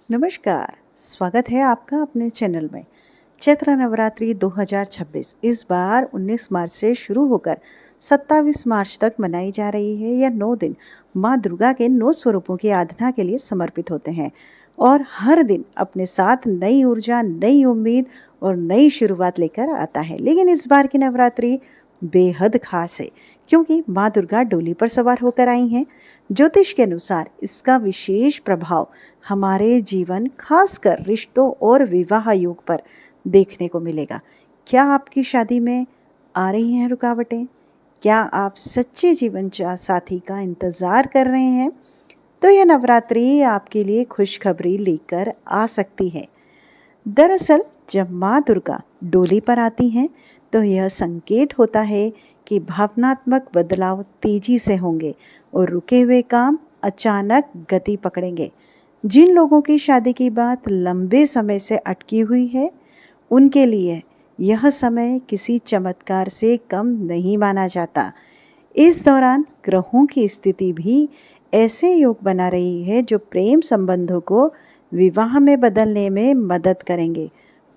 नमस्कार। स्वागत है आपका अपने चैनल में। चैत्र नवरात्रि 2026 इस बार 19 मार्च से शुरू होकर 27 मार्च तक मनाई जा रही है। यह 9 दिन माँ दुर्गा के 9 स्वरूपों की आराधना के लिए समर्पित होते हैं और हर दिन अपने साथ नई ऊर्जा, नई उम्मीद और नई शुरुआत लेकर आता है। लेकिन इस बार की नवरात्रि बेहद खास है क्योंकि माँ दुर्गा डोली पर सवार होकर आई हैं। ज्योतिष के अनुसार इसका विशेष प्रभाव हमारे जीवन, खासकर रिश्तों और विवाह योग पर देखने को मिलेगा। क्या आपकी शादी में आ रही हैं रुकावटें? क्या आप सच्चे जीवन साथी का इंतजार कर रहे हैं? तो यह नवरात्रि आपके लिए खुशखबरी लेकर आ सकती है। दरअसल जब माँ दुर्गा डोली पर आती हैं तो यह संकेत होता है कि भावनात्मक बदलाव तेजी से होंगे और रुके हुए काम अचानक गति पकड़ेंगे। जिन लोगों की शादी की बात लंबे समय से अटकी हुई है, उनके लिए यह समय किसी चमत्कार से कम नहीं माना जाता। इस दौरान ग्रहों की स्थिति भी ऐसे योग बना रही है जो प्रेम संबंधों को विवाह में बदलने में मदद करेंगे।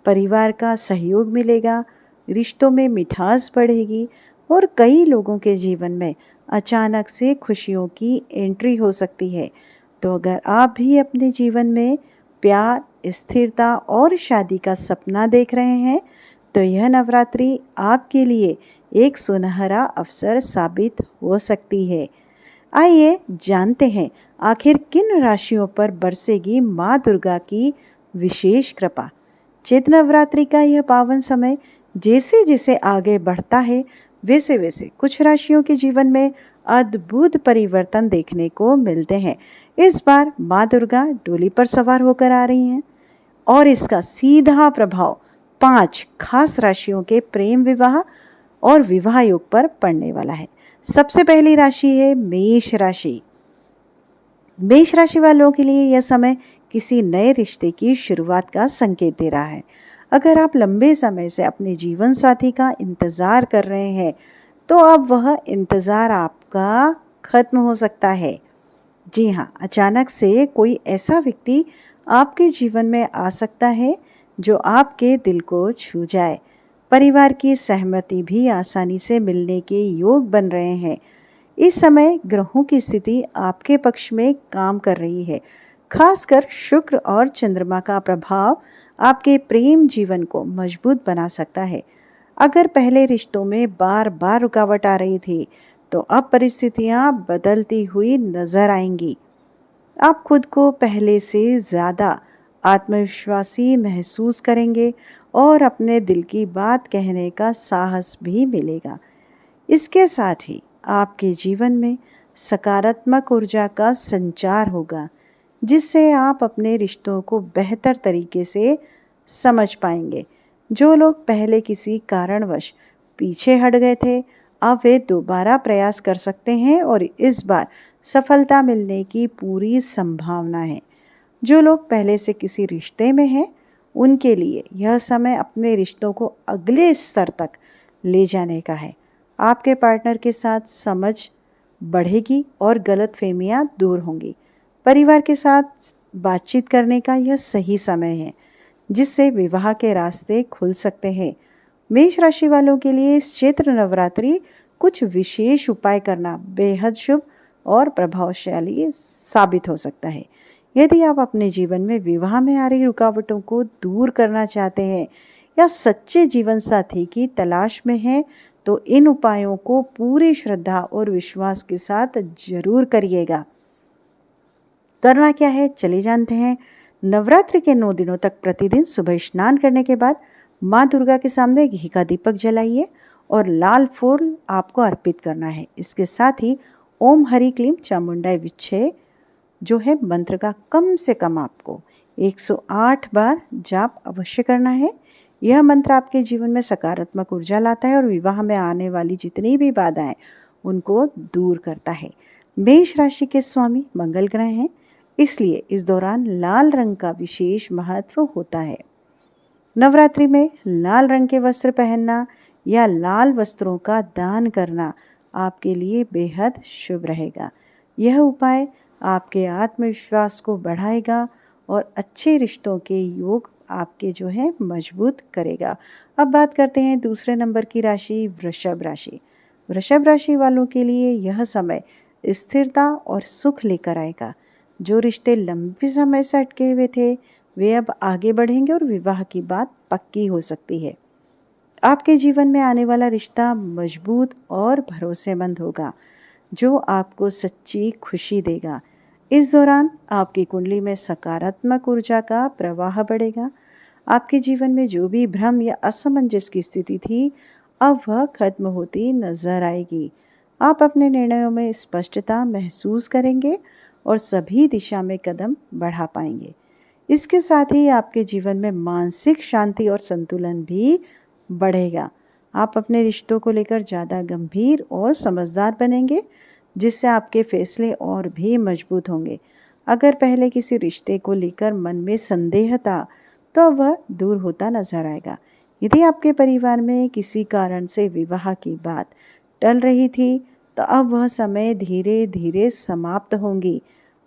परिवार का सहयोग मिलेगा, रिश्तों में मिठास बढ़ेगी और कई लोगों के जीवन में अचानक से खुशियों की एंट्री हो सकती है। तो अगर आप भी अपने जीवन में प्यार, स्थिरता और शादी का सपना देख रहे हैं, तो यह नवरात्रि आपके लिए एक सुनहरा अवसर साबित हो सकती है। आइए जानते हैं आखिर किन राशियों पर बरसेगी माँ दुर्गा की विशेष कृपा। चैत्र नवरात्रि का यह पावन समय जैसे जैसे आगे बढ़ता है, वैसे वैसे कुछ राशियों के जीवन में अद्भुत परिवर्तन देखने को मिलते हैं। इस बार माँ दुर्गा डोली पर सवार होकर आ रही हैं और इसका सीधा प्रभाव 5 खास राशियों के प्रेम, विवाह और विवाह योग पर पड़ने वाला है। सबसे पहली राशि है मेष राशि। मेष राशि वालों के लिए यह समय किसी नए रिश्ते की शुरुआत का संकेत दे रहा है। अगर आप लंबे समय से अपने जीवन साथी का इंतजार कर रहे हैं, तो अब वह इंतजार आपका खत्म हो सकता है। जी हाँ, अचानक से कोई ऐसा व्यक्ति आपके जीवन में आ सकता है जो आपके दिल को छू जाए। परिवार की सहमति भी आसानी से मिलने के योग बन रहे हैं। इस समय ग्रहों की स्थिति आपके पक्ष में काम कर रही है। खासकर शुक्र और चंद्रमा का प्रभाव आपके प्रेम जीवन को मजबूत बना सकता है। अगर पहले रिश्तों में बार बार रुकावट आ रही थी, तो अब परिस्थितियां बदलती हुई नजर आएंगी। आप खुद को पहले से ज़्यादा आत्मविश्वासी महसूस करेंगे और अपने दिल की बात कहने का साहस भी मिलेगा। इसके साथ ही आपके जीवन में सकारात्मक ऊर्जा का संचार होगा, जिससे आप अपने रिश्तों को बेहतर तरीके से समझ पाएंगे। जो लोग पहले किसी कारणवश पीछे हट गए थे, अब वे दोबारा प्रयास कर सकते हैं और इस बार सफलता मिलने की पूरी संभावना है। जो लोग पहले से किसी रिश्ते में हैं, उनके लिए यह समय अपने रिश्तों को अगले स्तर तक ले जाने का है। आपके पार्टनर के साथ समझ बढ़ेगी और गलतफहमियां दूर होंगी। परिवार के साथ बातचीत करने का यह सही समय है, जिससे विवाह के रास्ते खुल सकते हैं। मेष राशि वालों के लिए इस चैत्र नवरात्रि कुछ विशेष उपाय करना बेहद शुभ और प्रभावशाली साबित हो सकता है। यदि आप अपने जीवन में विवाह में आ रही रुकावटों को दूर करना चाहते हैं या सच्चे जीवन साथी की तलाश में हैं, तो इन उपायों को पूरी श्रद्धा और विश्वास के साथ जरूर करिएगा। करना क्या है, चलिए जानते हैं। नवरात्रि के 9 दिनों तक प्रतिदिन सुबह स्नान करने के बाद माँ दुर्गा के सामने घी का दीपक जलाइए और लाल फूल आपको अर्पित करना है। इसके साथ ही ओम हरि क्लीम चामुंडाई विच्छे जो है मंत्र का कम से कम आपको 108 बार जाप अवश्य करना है। यह मंत्र आपके जीवन में सकारात्मक ऊर्जा लाता है और विवाह में आने वाली जितनी भी बाधाएं उनको दूर करता है। मेष राशि के स्वामी मंगल ग्रह हैं, इसलिए इस दौरान लाल रंग का विशेष महत्व होता है। नवरात्रि में लाल रंग के वस्त्र पहनना या लाल वस्त्रों का दान करना आपके लिए बेहद शुभ रहेगा। यह उपाय आपके आत्मविश्वास को बढ़ाएगा और अच्छे रिश्तों के योग आपके जो है मजबूत करेगा। अब बात करते हैं दूसरे नंबर की राशि वृषभ राशि। वृषभ राशि वालों के लिए यह समय स्थिरता और सुख लेकर आएगा। जो रिश्ते लंबे समय से अटके हुए थे वे अब आगे बढ़ेंगे और विवाह की बात पक्की हो सकती है। आपके जीवन में आने वाला रिश्ता मजबूत और भरोसेमंद होगा जो आपको सच्ची खुशी देगा। इस दौरान आपकी कुंडली में सकारात्मक ऊर्जा का प्रवाह बढ़ेगा। आपके जीवन में जो भी भ्रम या असमंजस की स्थिति थी अब वह खत्म होती नजर आएगी। आप अपने निर्णयों में स्पष्टता महसूस करेंगे और सभी दिशा में कदम बढ़ा पाएंगे। इसके साथ ही आपके जीवन में मानसिक शांति और संतुलन भी बढ़ेगा। आप अपने रिश्तों को लेकर ज़्यादा गंभीर और समझदार बनेंगे जिससे आपके फैसले और भी मजबूत होंगे। अगर पहले किसी रिश्ते को लेकर मन में संदेह था तो वह दूर होता नजर आएगा। यदि आपके परिवार में किसी कारण से विवाह की बात टल रही थी तो अब वह समय धीरे धीरे समाप्त होंगी।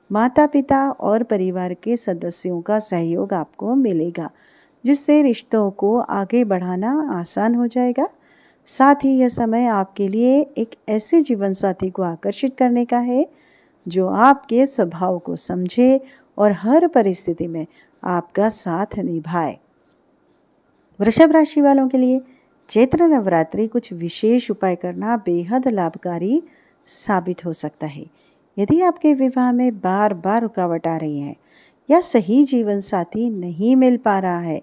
माता पिता और परिवार के सदस्यों का सहयोग आपको मिलेगा जिससे रिश्तों को आगे बढ़ाना आसान हो जाएगा। साथ ही यह समय आपके लिए एक ऐसे जीवन साथी को आकर्षित करने का है जो आपके स्वभाव को समझे और हर परिस्थिति में आपका साथ निभाए। वृषभ राशि वालों के लिए चैत्र नवरात्रि कुछ विशेष उपाय करना बेहद लाभकारी साबित हो सकता है। यदि आपके विवाह में बार बार रुकावट आ रही है या सही जीवन साथी नहीं मिल पा रहा है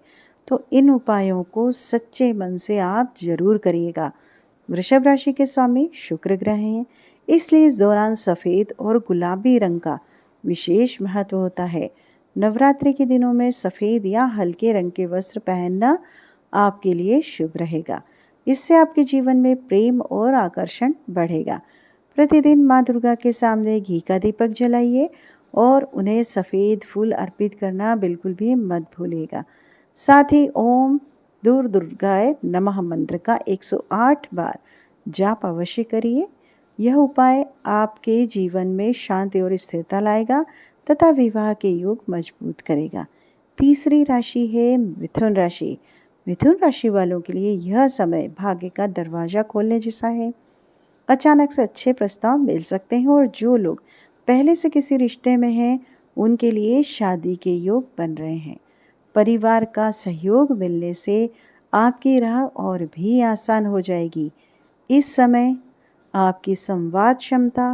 तो इन उपायों को सच्चे मन से आप जरूर करिएगा। वृषभ राशि के स्वामी शुक्र ग्रह हैं, इसलिए इस दौरान सफ़ेद और गुलाबी रंग का विशेष महत्व होता है। नवरात्रि के दिनों में सफ़ेद या हल्के रंग के वस्त्र पहनना आपके लिए शुभ रहेगा। इससे आपके जीवन में प्रेम और आकर्षण बढ़ेगा। प्रतिदिन माँ दुर्गा के सामने घी का दीपक जलाइए और उन्हें सफ़ेद फूल अर्पित करना बिल्कुल भी मत भूलिएगा। साथ ही ओम दुर्गाय नमः मंत्र का 108 बार जाप अवश्य करिए। यह उपाय आपके जीवन में शांति और स्थिरता लाएगा तथा विवाह के योग मजबूत करेगा। तीसरी राशि है मिथुन राशि। मिथुन राशि वालों के लिए यह समय भाग्य का दरवाजा खोलने जैसा है। अचानक से अच्छे प्रस्ताव मिल सकते हैं और जो लोग पहले से किसी रिश्ते में हैं उनके लिए शादी के योग बन रहे हैं। परिवार का सहयोग मिलने से आपकी राह और भी आसान हो जाएगी। इस समय आपकी संवाद क्षमता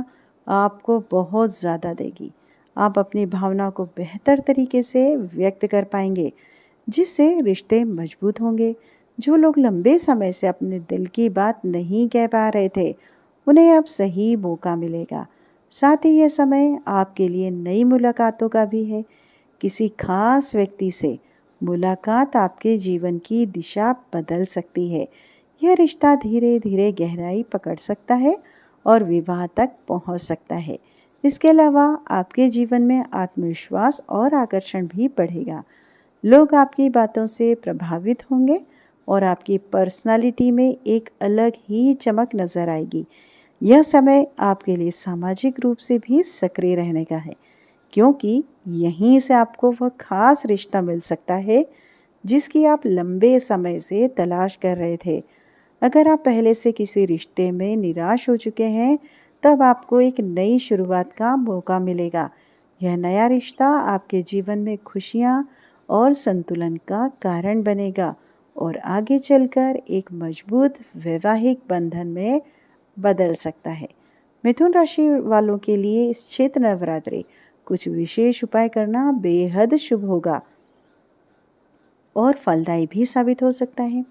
आपको बहुत ज़्यादा देगी। आप अपनी भावना को बेहतर तरीके से व्यक्त कर पाएंगे जिससे रिश्ते मजबूत होंगे। जो लोग लंबे समय से अपने दिल की बात नहीं कह पा रहे थे उन्हें अब सही मौका मिलेगा। साथ ही यह समय आपके लिए नई मुलाकातों का भी है। किसी खास व्यक्ति से मुलाकात आपके जीवन की दिशा बदल सकती है। यह रिश्ता धीरे धीरे गहराई पकड़ सकता है और विवाह तक पहुंच सकता है। इसके अलावा आपके जीवन में आत्मविश्वास और आकर्षण भी बढ़ेगा। लोग आपकी बातों से प्रभावित होंगे और आपकी पर्सनालिटी में एक अलग ही चमक नजर आएगी। यह समय आपके लिए सामाजिक रूप से भी सक्रिय रहने का है क्योंकि यहीं से आपको वह खास रिश्ता मिल सकता है जिसकी आप लंबे समय से तलाश कर रहे थे। अगर आप पहले से किसी रिश्ते में निराश हो चुके हैं तब आपको एक नई शुरुआत का मौका मिलेगा। यह नया रिश्ता आपके जीवन में खुशियाँ और संतुलन का कारण बनेगा और आगे चलकर एक मजबूत वैवाहिक बंधन में बदल सकता है। मिथुन राशि वालों के लिए इस चैत्र नवरात्रि कुछ विशेष उपाय करना बेहद शुभ होगा और फलदायी भी साबित हो सकता है।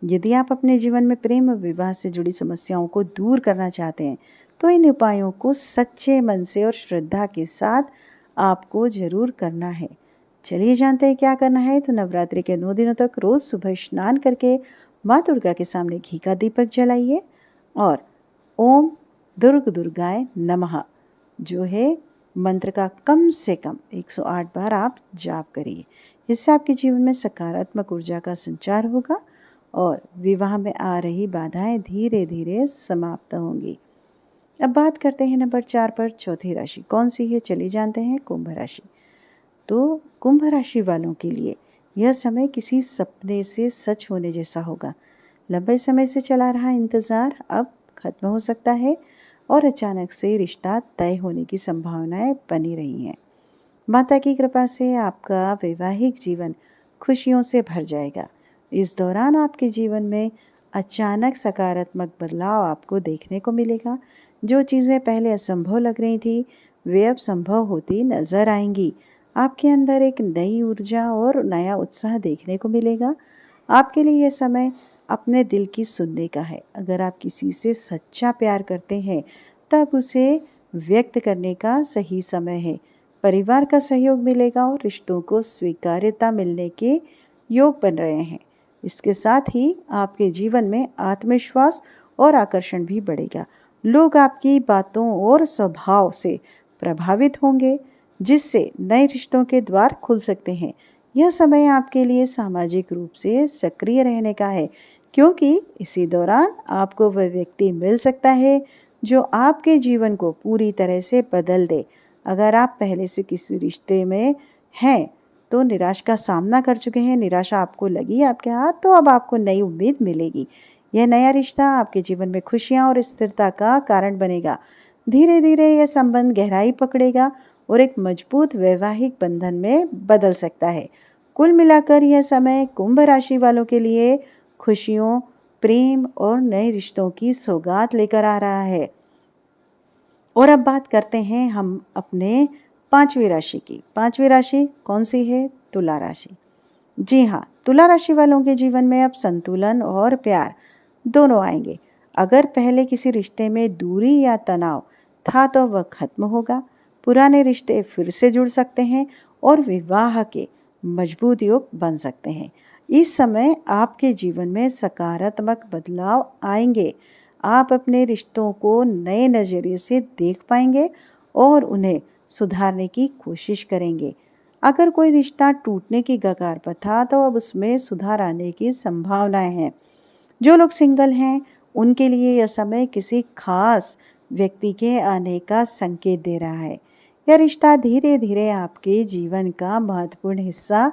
यदि आप अपने जीवन में प्रेम और विवाह से जुड़ी समस्याओं को दूर करना चाहते हैं तो इन उपायों को सच्चे मन से और श्रद्धा के साथ आपको जरूर करना है। चलिए जानते हैं क्या करना है। तो नवरात्रि के 9 दिनों तक रोज सुबह स्नान करके माँ दुर्गा के सामने घी का दीपक जलाइए और ओम दुर्गाय नमः जो है मंत्र का कम से कम 108 बार आप जाप करिए। इससे आपके जीवन में सकारात्मक ऊर्जा का संचार होगा और विवाह में आ रही बाधाएं धीरे धीरे समाप्त होंगी। अब बात करते हैं नंबर 4 पर। चौथी राशि कौन सी है, चलिए जानते हैं। कुंभ राशि। तो कुंभ राशि वालों के लिए यह समय किसी सपने से सच होने जैसा होगा। लंबे समय से चला रहा इंतज़ार अब खत्म हो सकता है और अचानक से रिश्ता तय होने की संभावनाएं बनी रही हैं। माता की कृपा से आपका वैवाहिक जीवन खुशियों से भर जाएगा। इस दौरान आपके जीवन में अचानक सकारात्मक बदलाव आपको देखने को मिलेगा। जो चीज़ें पहले असंभव लग रही थी वे अब संभव होती नजर आएंगी। आपके अंदर एक नई ऊर्जा और नया उत्साह देखने को मिलेगा। आपके लिए यह समय अपने दिल की सुनने का है। अगर आप किसी से सच्चा प्यार करते हैं तब उसे व्यक्त करने का सही समय है। परिवार का सहयोग मिलेगा और रिश्तों को स्वीकार्यता मिलने के योग बन रहे हैं। इसके साथ ही आपके जीवन में आत्मविश्वास और आकर्षण भी बढ़ेगा। लोग आपकी बातों और स्वभाव से प्रभावित होंगे, जिससे नए रिश्तों के द्वार खुल सकते हैं। यह समय आपके लिए सामाजिक रूप से सक्रिय रहने का है, क्योंकि इसी दौरान आपको वह व्यक्ति मिल सकता है जो आपके जीवन को पूरी तरह से बदल दे। अगर आप पहले से किसी रिश्ते में हैं तो निराशा का सामना कर चुके हैं, निराशा आपको लगी आपके हाथ, तो अब आपको नई उम्मीद मिलेगी। यह नया रिश्ता आपके जीवन में खुशियां और स्थिरता का कारण बनेगा। धीरे धीरे यह संबंध गहराई पकड़ेगा और एक मजबूत वैवाहिक बंधन में बदल सकता है। कुल मिलाकर यह समय कुंभ राशि वालों के लिए खुशियों, प्रेम और नए रिश्तों की सौगात लेकर आ रहा है। और अब बात करते हैं हम अपने पांचवी राशि की। पांचवी राशि कौन सी है? तुला राशि। जी हाँ, तुला राशि वालों के जीवन में अब संतुलन और प्यार दोनों आएंगे। अगर पहले किसी रिश्ते में दूरी या तनाव था तो वह खत्म होगा। पुराने रिश्ते फिर से जुड़ सकते हैं और विवाह के मजबूत योग बन सकते हैं। इस समय आपके जीवन में सकारात्मक बदलाव आएंगे। आप अपने रिश्तों को नए नज़रिए से देख पाएंगे और उन्हें सुधारने की कोशिश करेंगे। अगर कोई रिश्ता टूटने की कगार पर था तो अब उसमें सुधार आने की संभावनाएं हैं। जो लोग सिंगल हैं उनके लिए यह समय किसी खास व्यक्ति के आने का संकेत दे रहा है। यह रिश्ता धीरे धीरे आपके जीवन का महत्वपूर्ण हिस्सा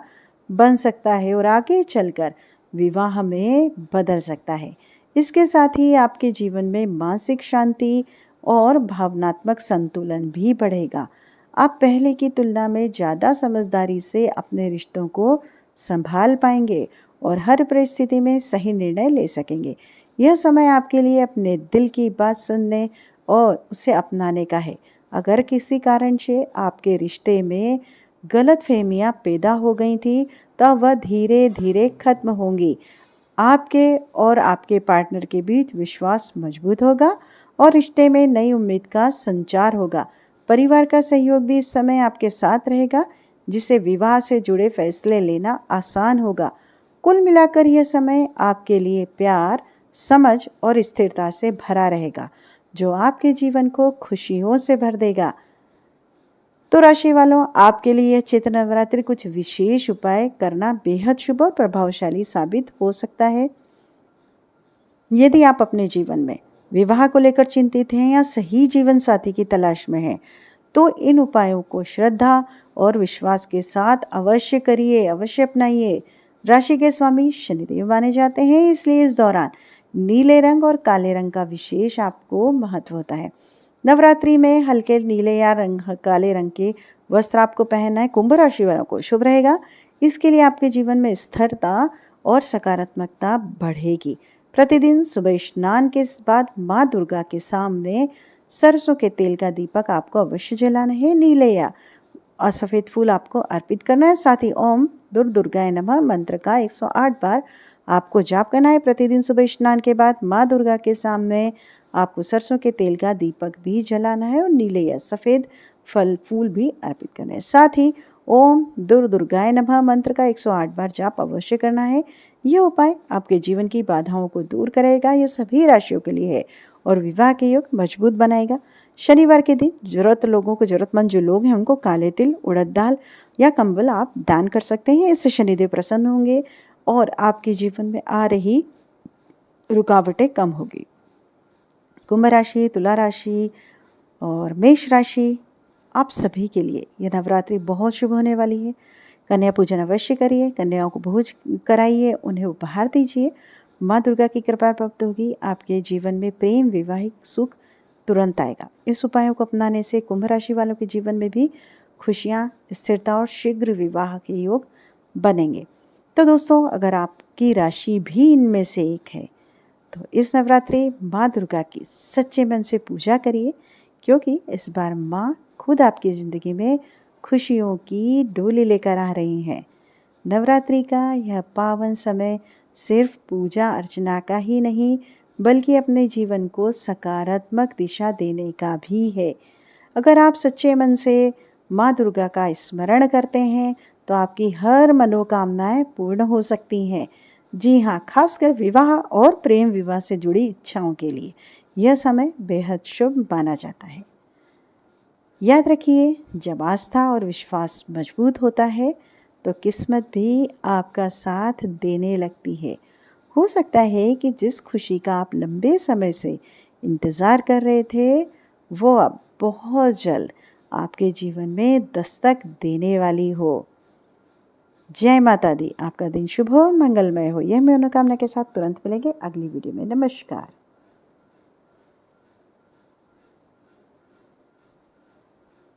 बन सकता है और आगे चलकर विवाह में बदल सकता है। इसके साथ ही आपके जीवन में मानसिक शांति और भावनात्मक संतुलन भी बढ़ेगा। आप पहले की तुलना में ज़्यादा समझदारी से अपने रिश्तों को संभाल पाएंगे और हर परिस्थिति में सही निर्णय ले सकेंगे। यह समय आपके लिए अपने दिल की बात सुनने और उसे अपनाने का है। अगर किसी कारण से आपके रिश्ते में गलतफहमियां पैदा हो गई थी तो वह धीरे धीरे खत्म होंगी। आपके और आपके पार्टनर के बीच विश्वास मजबूत होगा और रिश्ते में नई उम्मीद का संचार होगा। परिवार का सहयोग भी इस समय आपके साथ रहेगा, जिससे विवाह से जुड़े फैसले लेना आसान होगा। कुल मिलाकर यह समय आपके लिए प्यार, समझ और स्थिरता से भरा रहेगा, जो आपके जीवन को खुशियों से भर देगा। तो राशि वालों, आपके लिए चैत्र नवरात्रि कुछ विशेष उपाय करना बेहद शुभ और प्रभावशाली साबित हो सकता है। यदि आप अपने जीवन में विवाह को लेकर चिंतित हैं या सही जीवन साथी की तलाश में हैं, तो इन उपायों को श्रद्धा और विश्वास के साथ अवश्य करिए, अवश्य अपनाइए। राशि के स्वामी शनिदेव माने जाते हैं, इसलिए इस दौरान नीले रंग और काले रंग का विशेष आपको महत्व होता है। नवरात्रि में हल्के नीले या काले रंग के वस्त्र आपको पहनना है। कुंभ राशि वालों को शुभ रहेगा। इसके लिए आपके जीवन में स्थिरता और सकारात्मकता बढ़ेगी। प्रतिदिन सुबह स्नान के बाद माँ दुर्गा के सामने सरसों के तेल का दीपक आपको अवश्य जलाना है। नीले या सफ़ेद फूल आपको अर्पित करना है। साथ ही ओम दुर्गाय नमः मंत्र का 108 बार आपको जाप करना है। प्रतिदिन सुबह स्नान के बाद माँ दुर्गा के सामने आपको सरसों के तेल का दीपक भी जलाना है और नीले या सफ़ेद फल फूल भी अर्पित करने हैं। साथ ही ओम दुर्गाय नमः मंत्र का 108 बार जाप अवश्य करना है। यह उपाय आपके जीवन की बाधाओं को दूर करेगा। यह सभी राशियों के लिए है और विवाह के योग मजबूत बनाएगा। शनिवार के दिन जरूरतमंद जो लोग हैं उनको काले तिल, उड़द दाल या कंबल आप दान कर सकते हैं। इससे शनिदेव प्रसन्न होंगे और आपके जीवन में आ रही रुकावटें कम होगी। कुंभ राशि, तुला राशि और मेष राशि आप सभी के लिए ये नवरात्रि बहुत शुभ होने वाली है। कन्या पूजन अवश्य करिए, कन्याओं को भोज कराइए, उन्हें उपहार दीजिए। माँ दुर्गा की कृपा प्राप्त होगी, आपके जीवन में प्रेम, वैवाहिक सुख तुरंत आएगा। इस उपायों को अपनाने से कुंभ राशि वालों के जीवन में भी खुशियाँ, स्थिरता और शीघ्र विवाह के योग बनेंगे। तो दोस्तों, अगर आपकी राशि भी इनमें से एक है तो इस नवरात्रि माँ दुर्गा की सच्चे मन से पूजा करिए, क्योंकि इस बार माँ खुद आपकी ज़िंदगी में खुशियों की डोली लेकर आ रही हैं। नवरात्रि का यह पावन समय सिर्फ पूजा अर्चना का ही नहीं, बल्कि अपने जीवन को सकारात्मक दिशा देने का भी है। अगर आप सच्चे मन से माँ दुर्गा का स्मरण करते हैं तो आपकी हर मनोकामनाएं पूर्ण हो सकती हैं। जी हाँ, खासकर विवाह और प्रेम विवाह से जुड़ी इच्छाओं के लिए यह समय बेहद शुभ माना जाता है। याद रखिए, जब आस्था और विश्वास मजबूत होता है तो किस्मत भी आपका साथ देने लगती है। हो सकता है कि जिस खुशी का आप लंबे समय से इंतज़ार कर रहे थे, वो अब बहुत जल्द आपके जीवन में दस्तक देने वाली हो। जय माता दी। आपका दिन शुभ हो, मंगलमय हो। यह मनोकामना के साथ तुरंत मिलेंगे अगली वीडियो में। नमस्कार।